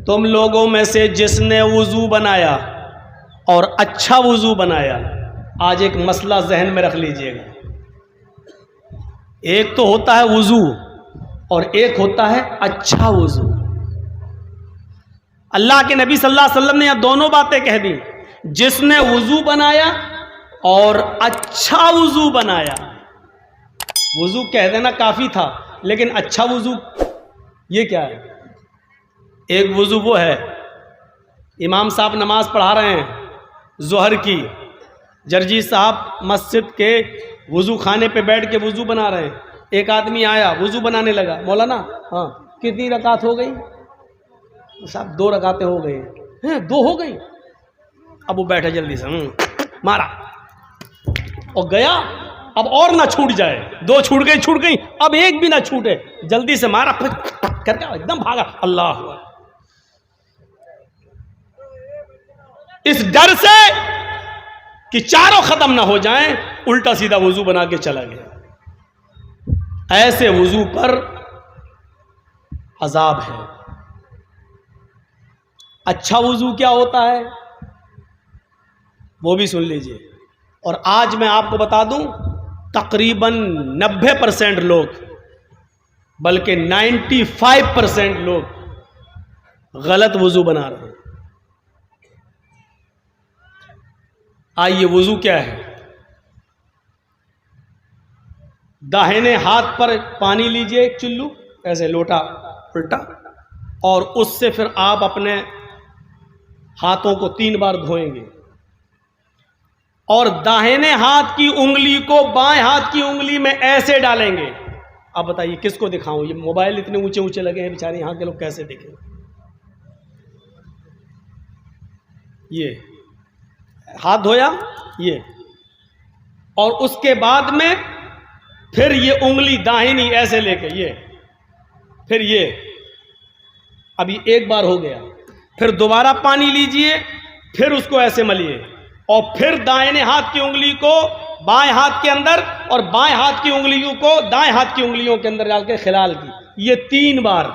تم لوگوں میں سے جس نے وضو بنایا اور اچھا وضو بنایا، آج ایک مسئلہ ذہن میں رکھ لیجئے گا، ایک تو ہوتا ہے وضو اور ایک ہوتا ہے اچھا وضو۔ اللہ کے نبی صلی اللہ علیہ وسلم نے یہ دونوں باتیں کہہ دی، جس نے وضو بنایا اور اچھا وضو بنایا۔ وضو کہہ دینا کافی تھا، لیکن اچھا وضو یہ کیا ہے؟ ایک وضو وہ ہے، امام صاحب نماز پڑھا رہے ہیں ظہر کی، جرجی صاحب مسجد کے وضو خانے پہ بیٹھ کے وضو بنا رہے ہیں، ایک آدمی آیا وضو بنانے لگا، مولانا ہاں کتنی رکعت ہو گئی؟ صاحب 2 رکعتیں ہو گئی ہیں۔ 2 ہو گئی؟ اب وہ بیٹھے جلدی سے مارا اور گیا، اب اور نہ چھوٹ جائے، 2 چھوٹ گئی، اب ایک بھی نہ چھوٹے، جلدی سے مارا، پھر کر کے ایک دم بھاگا، اللہ اس ڈر سے کہ چاروں ختم نہ ہو جائیں الٹا سیدھا وضو بنا کے چلا گیا۔ ایسے وضو پر عذاب ہے۔ اچھا وضو کیا ہوتا ہے وہ بھی سن لیجئے، اور آج میں آپ کو بتا دوں تقریباً 90% لوگ بلکہ 95% لوگ غلط وضو بنا رہے ہیں۔ آئیے وضو کیا ہے؟ داہنے ہاتھ پر پانی لیجئے ایک چلو، ایسے لوٹا الٹا، اور اس سے پھر آپ اپنے ہاتھوں کو 3 بار دھوئیں گے، اور داہنے ہاتھ کی انگلی کو بائیں ہاتھ کی انگلی میں ایسے ڈالیں گے۔ اب بتائیے کس کو دکھاؤں؟ یہ موبائل اتنے اونچے اونچے لگے ہیں، بیچارے یہاں کے لوگ کیسے دیکھیں؟ یہ ہاتھ دھویا یہ، اور اس کے بعد میں پھر یہ انگلی داہنی ایسے لے کے یہ، پھر یہ، ابھی ایک بار ہو گیا، پھر دوبارہ پانی لیجئے، پھر اس کو ایسے ملیے، اور پھر دائیں ہاتھ کی انگلی کو بائیں ہاتھ کے اندر اور بائیں ہاتھ کی انگلیوں کو دائیں ہاتھ کی انگلیوں کے اندر ڈال کے خلال کی، یہ 3 بار۔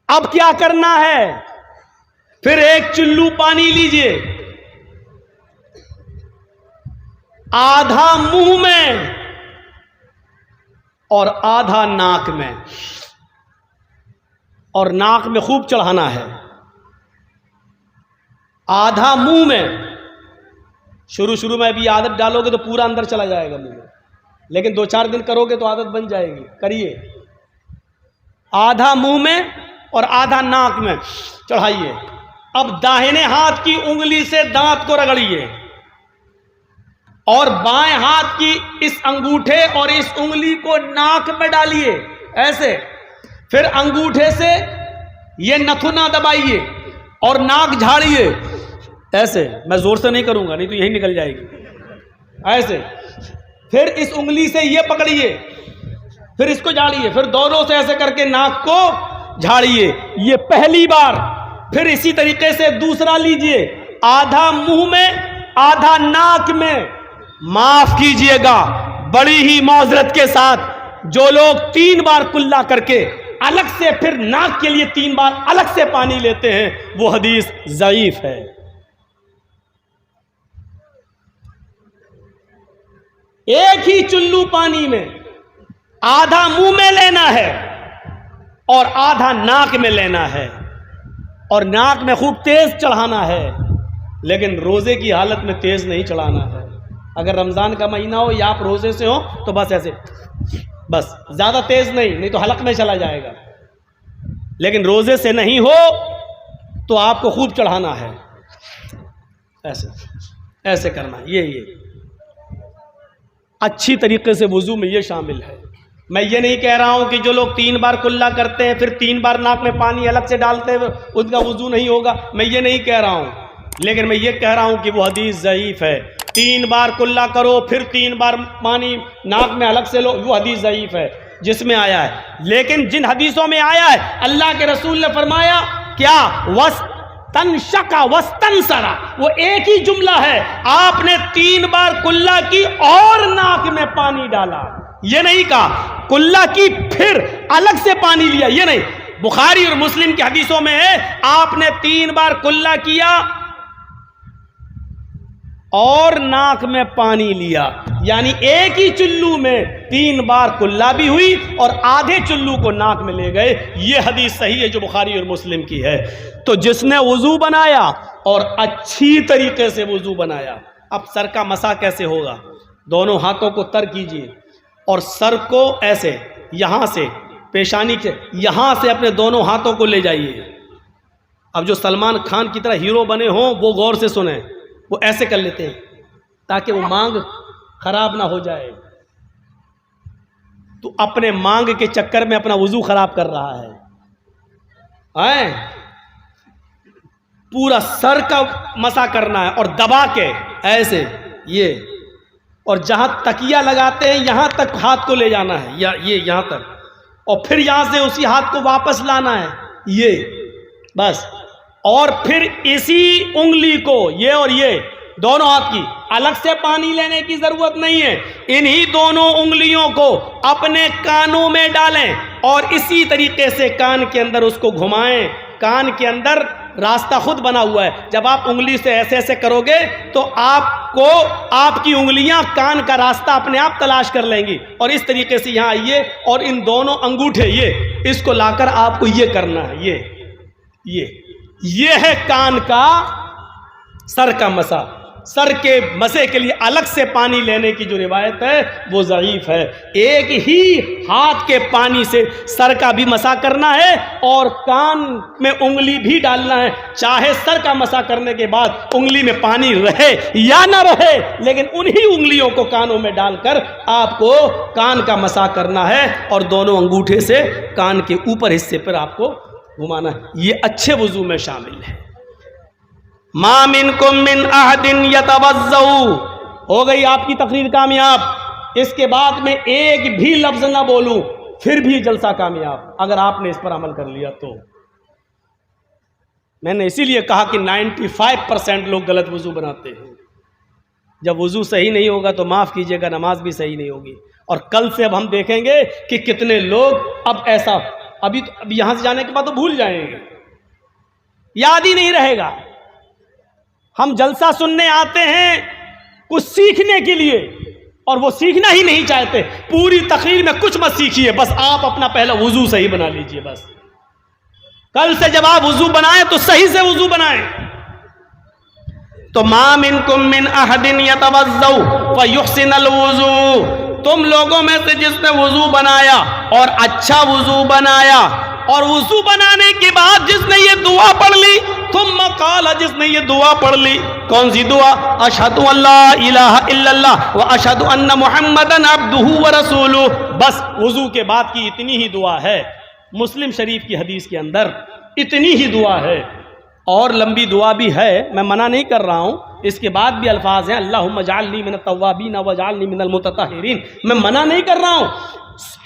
اب کیا کرنا ہے؟ پھر ایک چلو پانی لیجئے، آدھا منہ میں اور آدھا ناک میں، اور ناک میں خوب چڑھانا ہے، آدھا منہ میں۔ شروع میں بھی عادت ڈالو گے تو پورا اندر چلا جائے گا منہ میں، لیکن 2-4 دن کرو گے تو عادت بن جائے گی، کریے۔ آدھا منہ میں اور آدھا ناک میں چڑھائیے۔ اب داہنے ہاتھ کی انگلی سے دانت کو رگڑیے، اور بائیں ہاتھ کی اس انگوٹھے اور اس انگلی کو ناک میں ڈالیے ایسے، پھر انگوٹھے سے یہ نتھنا دبائیے اور ناک جھاڑیے ایسے، میں زور سے نہیں کروں گا نہیں تو یہی نکل جائے گی، ایسے۔ پھر اس انگلی سے یہ پکڑیے، پھر اس کو جھاڑیے، پھر دونوں سے ایسے کر کے ناک کو جھاڑیے، یہ پہلی بار۔ پھر اسی طریقے سے دوسرا لیجئے، آدھا منہ میں آدھا ناک میں۔ معاف کیجئے گا بڑی ہی معذرت کے ساتھ، جو لوگ 3 بار کلا کر کے الگ سے پھر ناک کے لیے 3 بار الگ سے پانی لیتے ہیں، وہ حدیث ضعیف ہے۔ ایک ہی چلو پانی میں آدھا منہ میں لینا ہے اور آدھا ناک میں لینا ہے، اور ناک میں خوب تیز چڑھانا ہے، لیکن روزے کی حالت میں تیز نہیں چڑھانا ہے۔ اگر رمضان کا مہینہ ہو یا آپ روزے سے ہو تو بس ایسے، بس زیادہ تیز نہیں تو حلق میں چلا جائے گا، لیکن روزے سے نہیں ہو تو آپ کو خوب چڑھانا ہے، ایسے ایسے کرنا۔ یہ اچھی طریقے سے وضو میں یہ شامل ہے۔ میں یہ نہیں کہہ رہا ہوں کہ جو لوگ 3 بار کلا کرتے ہیں پھر 3 بار ناک میں پانی الگ سے ڈالتے ہیں ان کا وضو نہیں ہوگا، میں یہ نہیں کہہ رہا ہوں، لیکن میں یہ کہہ رہا ہوں کہ وہ حدیث ضعیف ہے۔ 3 بار کلا کرو پھر 3 بار پانی ناک میں الگ سے لو، وہ حدیث ضعیف ہے جس میں آیا ہے۔ لیکن جن حدیثوں میں آیا ہے اللہ کے رسول نے فرمایا کیا؟ وَاسْتَنْشَقَ وَاسْتَنْسَرَ، وہ ایک ہی جملہ ہے، آپ نے 3 بار کلا کی اور ناک میں پانی ڈالا، یہ نہیں کہا کلا کی پھر الگ سے پانی لیا، یہ نہیں، بخاری اور مسلم کی حدیثوں میں ہے آپ نے 3 بار کلا کیا اور ناک میں پانی لیا، یعنی ایک ہی چلو میں 3 بار کلا بھی ہوئی اور آدھے چلو کو ناک میں لے گئے۔ یہ حدیث صحیح ہے جو بخاری اور مسلم کی ہے۔ تو جس نے وضو بنایا اور اچھی طریقے سے وضو بنایا، اب سر کا مسح کیسے ہوگا؟ دونوں ہاتھوں کو تر کیجئے اور سر کو ایسے یہاں سے پیشانی کے یہاں سے اپنے دونوں ہاتھوں کو لے جائیے۔ اب جو سلمان خان کی طرح ہیرو بنے ہوں وہ غور سے سنیں، وہ ایسے کر لیتے ہیں تاکہ وہ مانگ خراب نہ ہو جائے۔ تو اپنے مانگ کے چکر میں اپنا وضو خراب کر رہا ہے۔ پورا سر کا مسح کرنا ہے اور دبا کے ایسے یہ، اور جہاں تکیہ لگاتے ہیں یہاں تک ہاتھ کو لے جانا ہے، یا یہ یہاں تک، اور پھر یہاں سے اسی ہاتھ کو واپس لانا ہے، یہ بس۔ اور پھر اسی انگلی کو، یہ اور یہ دونوں ہاتھ کی، الگ سے پانی لینے کی ضرورت نہیں ہے، انہی دونوں انگلیوں کو اپنے کانوں میں ڈالیں اور اسی طریقے سے کان کے اندر اس کو گھمائیں۔ کان کے اندر راستہ خود بنا ہوا ہے، جب آپ انگلی سے ایسے ایسے کرو گے تو آپ کو آپ کی انگلیاں کان کا راستہ اپنے آپ تلاش کر لیں گی، اور اس طریقے سے یہاں آئیے اور ان دونوں انگوٹھے یہ اس کو لا کر آپ کو یہ کرنا ہے، یہ ہے کان کا سر کا مسح۔ سر کے مسح کے لیے الگ سے پانی لینے کی جو روایت ہے وہ ضعیف ہے۔ ایک ہی ہاتھ کے پانی سے سر کا بھی مسح کرنا ہے اور کان میں انگلی بھی ڈالنا ہے، چاہے سر کا مسح کرنے کے بعد انگلی میں پانی رہے یا نہ رہے، لیکن انہی انگلیوں کو کانوں میں ڈال کر آپ کو کان کا مسح کرنا ہے اور دونوں انگوٹھے سے کان کے اوپر حصے پر آپ کو گھمانا ہے۔ یہ اچھے وضو میں شامل ہے۔ ما منکم من احد یتوضؤ، ہو گئی آپ کی تقریر کامیاب۔ اس کے بعد میں ایک بھی لفظ نہ بولوں پھر بھی جلسہ کامیاب، اگر آپ نے اس پر عمل کر لیا تو۔ میں نے اسی لیے کہا کہ 95% لوگ غلط وضو بناتے ہیں۔ جب وضو صحیح نہیں ہوگا تو معاف کیجیے گا نماز بھی صحیح نہیں ہوگی۔ اور کل سے اب ہم دیکھیں گے کہ کتنے لوگ اب ایسا اب یہاں سے جانے کے بعد تو بھول جائیں گے، یاد ہی نہیں رہے گا۔ ہم جلسہ سننے آتے ہیں کچھ سیکھنے کے لیے اور وہ سیکھنا ہی نہیں چاہتے، پوری تقریر میں کچھ مت سیکھیے، بس آپ اپنا پہلا وضو صحیح بنا لیجئے۔ بس کل سے جب آپ وضو بنائیں تو صحیح سے وضو بنائیں۔ تو ما منکم من احد یتوضؤ فیحسن الوضوء، تم لوگوں میں سے جس نے وضو بنایا اور اچھا وضو بنایا، اور وضو بنانے کے بعد جس نے یہ دعا پڑھ لی، ثم قال، جس نے یہ دعا پڑھ لی، کون سی دعا؟ اشہد ان لا الہ الا اللہ واشہد ان محمدا عبدہ ورسولہ، بس وضو کے بعد کی اتنی ہی دعا ہے۔ مسلم شریف کی حدیث کے اندر اتنی ہی دعا ہے، اور لمبی دعا بھی ہے، میں منع نہیں کر رہا ہوں، اس کے بعد بھی الفاظ ہیں اللہم اجعلنی من التوابین واجعلنی من المتطہرین، میں منع نہیں کر رہا ہوں۔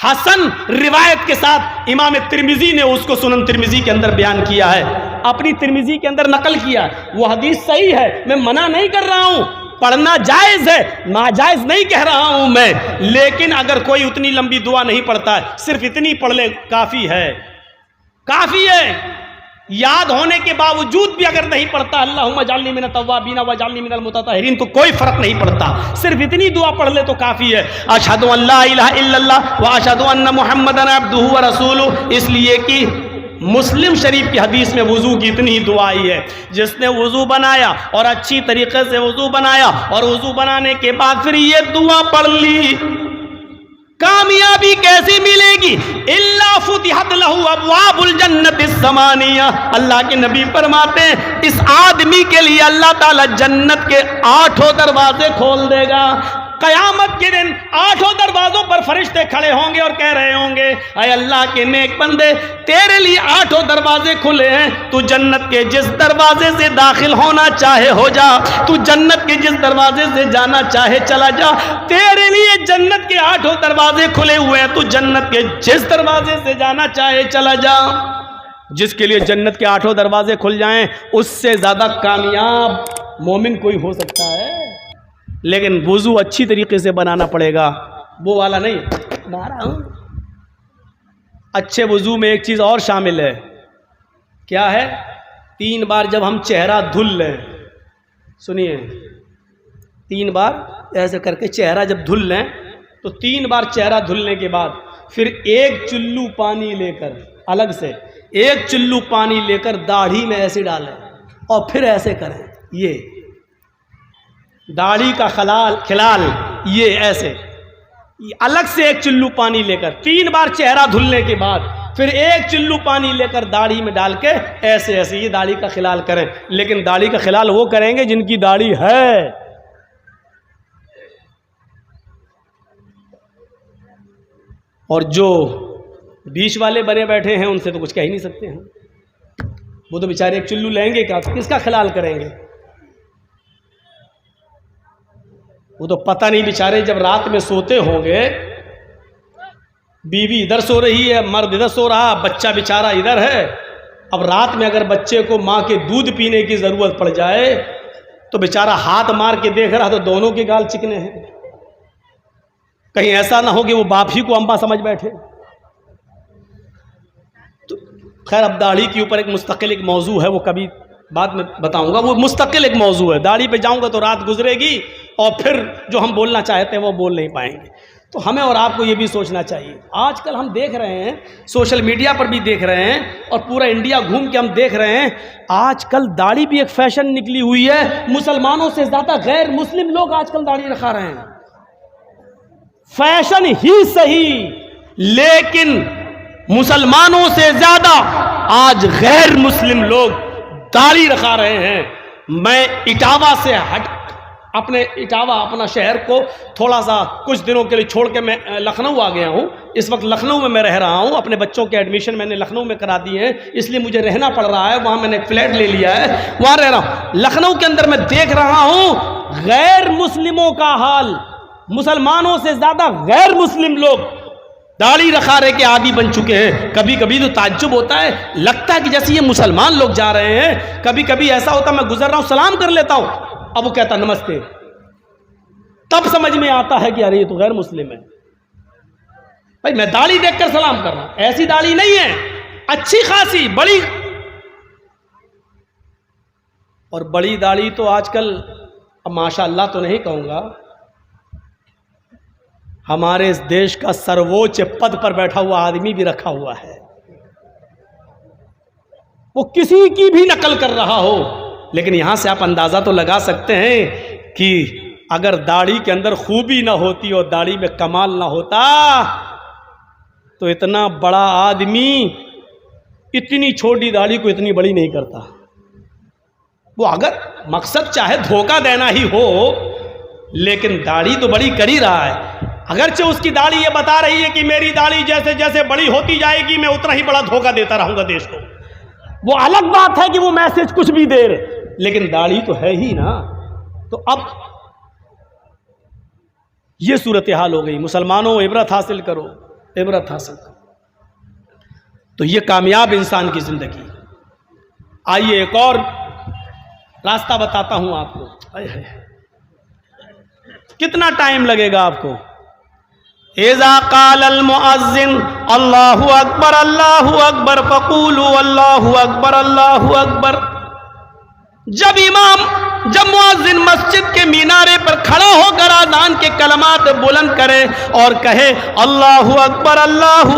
حسن روایت کے ساتھ امام ترمذی نے اس کو سنن ترمذی کے اندر بیان کیا ہے، اپنی ترمذی کے اندر نقل کیا، وہ حدیث صحیح ہے، میں منع نہیں کر رہا ہوں، پڑھنا جائز ہے، ناجائز نہیں کہہ رہا ہوں میں، لیکن اگر کوئی اتنی لمبی دعا نہیں پڑھتا ہے، صرف اتنی پڑھ لے کافی ہے، کافی ہے۔ یاد ہونے کے باوجود بھی اگر نہیں پڑھتا اللہم اجعلنی من التوابین واجعلنی من المتطہرین تو کوئی فرق نہیں پڑتا، صرف اتنی دعا پڑھ لے تو کافی ہے۔ اشہد ان لا الہ الا اللہ واشہد ان محمدا عبدہ ورسولہ، اس لیے کہ مسلم شریف کی حدیث میں وضو کی اتنی ہی دعا آئی ہے، جس نے وضو بنایا اور اچھی طریقے سے وضو بنایا اور وضو بنانے کے بعد پھر یہ دعا پڑھ لی، کامیابی کیسی ملے گی؟ الا فتحت لہ ابواب الجنت الثمانیہ، اللہ کے نبی فرماتے ہیں اس آدمی کے لیے اللہ تعالی جنت کے 8 دروازے کھول دے گا۔ قیامت کے دن 8 دروازوں پر فرشتے کھڑے ہوں گے اور کہہ رہے ہوں گے اے اللہ کے نیک بندے، تیرے لیے 8 دروازے کھلے ہیں، تو جنت کے جس دروازے سے داخل ہونا چاہے ہو جا، تو جنت کے جس دروازے سے جانا چاہے چلا جا، تیرے لیے جنت کے 8 دروازے کھلے ہوئے ہیں، تو جنت کے جس دروازے سے جانا چاہے چلا جا۔ جس کے لیے جنت کے 8 دروازے کھل جائیں اس سے زیادہ کامیاب مومن کوئی ہو سکتا ہے، لیکن وضو اچھی طریقے سے بنانا پڑے گا، وہ والا نہیں، اچھے وضو میں ایک چیز اور شامل ہے، کیا ہے؟ 3 بار جب ہم چہرہ دھل لیں، سنیے، 3 بار ایسے کر کے چہرہ جب دھل لیں تو 3 بار چہرہ دھلنے کے بعد پھر 1 چلو پانی لے کر، الگ سے 1 چلو پانی لے کر داڑھی میں ایسے ڈالیں اور پھر ایسے کریں، یہ داڑھی کا کھلال یہ ایسے الگ سے 1 چلو پانی لے کر 3 بار چہرہ دھلنے کے بعد پھر 1 چلو پانی لے کر داڑھی میں ڈال کے ایسے ایسے یہ داڑھی کا خلال کریں. لیکن داڑھی کا خلال وہ کریں گے جن کی داڑھی ہے. اور جو بیچ والے بنے بیٹھے ہیں ان سے تو کچھ کہہ ہی نہیں سکتے ہیں. وہ تو بیچارے 1 چلو لیں گے، کس کا خلال کریں گے؟ وہ تو پتہ نہیں بیچارے جب رات میں سوتے ہوں گے، بیوی ادھر سو رہی ہے، مرد ادھر سو رہا، بچہ بیچارہ ادھر ہے. اب رات میں اگر بچے کو ماں کے دودھ پینے کی ضرورت پڑ جائے تو بیچارہ ہاتھ مار کے دیکھ رہا تو دونوں کے گال چکنے ہیں. کہیں ایسا نہ ہو کہ وہ باپ ہی کو امبا سمجھ بیٹھے. تو خیر اب داڑھی کے اوپر ایک مستقل ایک موضوع ہے، وہ کبھی بعد میں بتاؤں گا. وہ مستقل ایک موضوع ہے. داڑھی پہ جاؤں گا تو رات گزرے گی اور پھر جو ہم بولنا چاہتے ہیں وہ بول نہیں پائیں گے. تو ہمیں اور آپ کو یہ بھی سوچنا چاہیے. آج کل ہم دیکھ رہے ہیں، سوشل میڈیا پر بھی دیکھ رہے ہیں اور پورا انڈیا گھوم کے ہم دیکھ رہے ہیں، آج کل داڑھی بھی ایک فیشن نکلی ہوئی ہے. مسلمانوں سے زیادہ غیر مسلم لوگ آج کل داڑھی رکھا رہے ہیں. فیشن ہی صحیح، لیکن مسلمانوں سے زیادہ آج غیر مسلم لوگ داڑھی رکھا رہے ہیں. میں اٹاوا سے اپنا شہر کو تھوڑا سا کچھ دنوں کے لیے چھوڑ کے میں لکھنؤ آ گیا ہوں. اس وقت لکھنؤ میں رہ رہا ہوں. اپنے بچوں کے ایڈمیشن میں نے لکھنؤ میں کرا دی ہے، اس لیے مجھے رہنا پڑ رہا ہے. وہاں میں نے ایک فلیٹ لے لیا ہے، وہاں رہ رہا ہوں. لکھنؤ کے اندر میں دیکھ رہا ہوں غیر مسلموں کا حال. مسلمانوں سے زیادہ غیر مسلم لوگ داڑھی رکھا رہے کے عادی بن چکے ہیں. کبھی کبھی تو تعجب ہوتا ہے، لگتا ہے کہ جیسے یہ مسلمان لوگ جا رہے ہیں. کبھی کبھی ایسا ہوتا ہے میں گزر رہا ہوں سلام کر لیتا ہوں، اب وہ کہتا نمستے. تب سمجھ میں آتا ہے کہ ارے یہ تو غیر مسلم ہے. بھائی میں داڑھی دیکھ کر سلام کر رہا ہوں، ایسی داڑھی نہیں ہے، اچھی خاصی بڑی. اور بڑی داڑھی تو آج کل اب ماشاء اللہ تو نہیں کہوں گا، ہمارے اس دیش کا سرووچ پد پر بیٹھا ہوا آدمی بھی رکھا ہوا ہے. وہ کسی کی بھی نقل کر رہا ہو، لیکن یہاں سے آپ اندازہ تو لگا سکتے ہیں کہ اگر داڑھی کے اندر خوبی نہ ہوتی اور داڑھی میں کمال نہ ہوتا تو اتنا بڑا آدمی اتنی چھوٹی داڑھی کو اتنی بڑی نہیں کرتا. وہ اگر مقصد چاہے دھوکہ دینا ہی ہو، لیکن داڑھی تو بڑی کر ہی رہا ہے. اگرچہ اس کی داڑھی یہ بتا رہی ہے کہ میری داڑھی جیسے جیسے بڑی ہوتی جائے گی میں اتنا ہی بڑا دھوکہ دیتا رہوں گا دیش کو. وہ الگ بات ہے کہ وہ میسج کچھ بھی دے رہے، لیکن داڑھی تو ہے ہی نا. تو اب یہ صورتحال ہو گئی. مسلمانوں عبرت حاصل کرو، عبرت حاصل کرو. تو یہ کامیاب انسان کی زندگی. آئیے ایک اور راستہ بتاتا ہوں آپ کو. کتنا ٹائم لگے گا آپ کو؟ اذا قال المؤذن اللہ اکبر اللہ اکبر فقولوا اللہ اکبر اللہ اکبر. جب مؤذن مسجد کے مینارے پر کھڑا ہو کر اذان کے کلمات بلند کرے اور کہے اللہ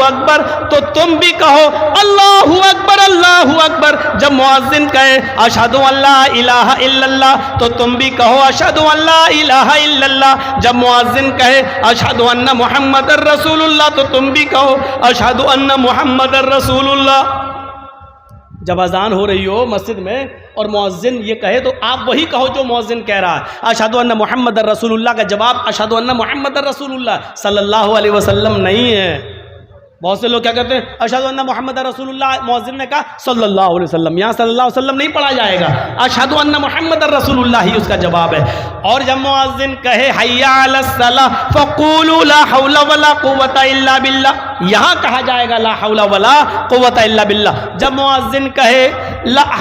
اکبر تو تم بھی کہو اللہ اکبر. جب مؤذن کہے اشہد ان لا الہ الا اللہ تو تم بھی کہو اشہد ان لا الہ الا اللہ. جب مؤذن کہے اشہد ان محمد الرسول اللہ تو تم بھی کہو اشہد ان محمد الرسول اللہ. جب اذان ہو رہی ہو مسجد میں اور مؤذن یہ کہے تو آپ وہی کہو جو مؤذن کہہ رہا ہے. اشہد ان محمد الرسول اللہ کا جواب اشہد ان محمد الرسول اللہ صلی اللہ علیہ وسلم نہیں ہے. بہت سے لوگ کیا کہتے ہیں اشہد ان محمد رسول اللہ، مؤذن نے کہا صلی اللہ علیہ وسلم. یہاں صلی اللہ علیہ وسلم نہیں پڑھا جائے گا، اشہد ان محمد رسول اللہ ہی اس کا جواب ہے. اور جب مؤذن کہے حی علی الصلاۃ فقولوا لا حول ولا قوۃ الا باللہ، یہاں کہا جائے گا لا حول ولا قوۃ الا باللہ. جب مؤذن کہے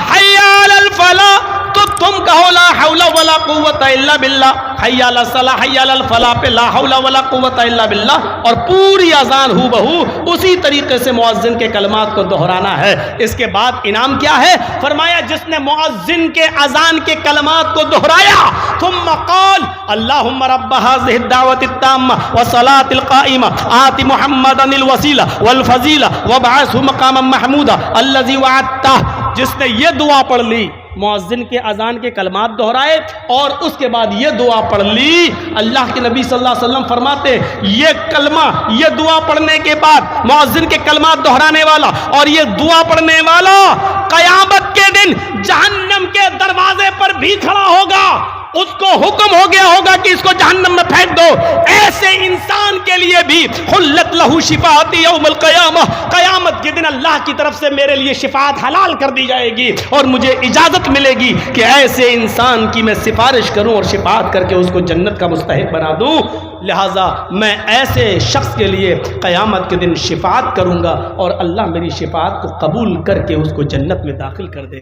حی علی الفلاح تو تم کہو لا حول ولا قوت الا باللہ، حی علی الصلاح حی علی الفلاح پہ لا حول ولا قوت الا باللہ، اور پوری اذان ہو بہو اسی طریقے سے مؤذن کے کلمات کو دہرانا ہے۔ اس کے بعد انعام کیا ہے؟ فرمایا جس نے مؤذن کے اذان کے کلمات کو دہرایا، ثم قال اللہم رب هذه الدعوة التامة والصلاة القائمة آت محمدا الوسیلہ والفضیلہ وابعثه مقاما محمودا الذی وعدتہ، جس نے یہ دعا پڑھ لی، مؤذن کے اذان کے کلمات دہرائے اور اس کے بعد یہ دعا پڑھ لی، اللہ کے نبی صلی اللہ علیہ وسلم فرماتے یہ کلمہ، یہ دعا پڑھنے کے بعد مؤذن کے کلمات دہرانے والا اور یہ دعا پڑھنے والا قیامت کے دن جہنم کے دروازے پر بھی کھڑا ہوگا، اس کو حکم ہو گیا ہوگا کہ اس کو جہنم میں پھینک دو۔ ایسے انسان کے لیے بھی حلت لہو شفاعت یوم القیامہ، قیامت کے دن اللہ کی طرف سے میرے لیے شفاعت حلال کر دی جائے گی اور مجھے اجازت ملے گی کہ ایسے انسان کی میں سفارش کروں اور شفاعت کر کے اس کو جنت کا مستحق بنا دوں۔ لہٰذا میں ایسے شخص کے لیے قیامت کے دن شفاعت کروں گا اور اللہ میری شفاعت کو قبول کر کے اس کو جنت میں داخل کر دے۔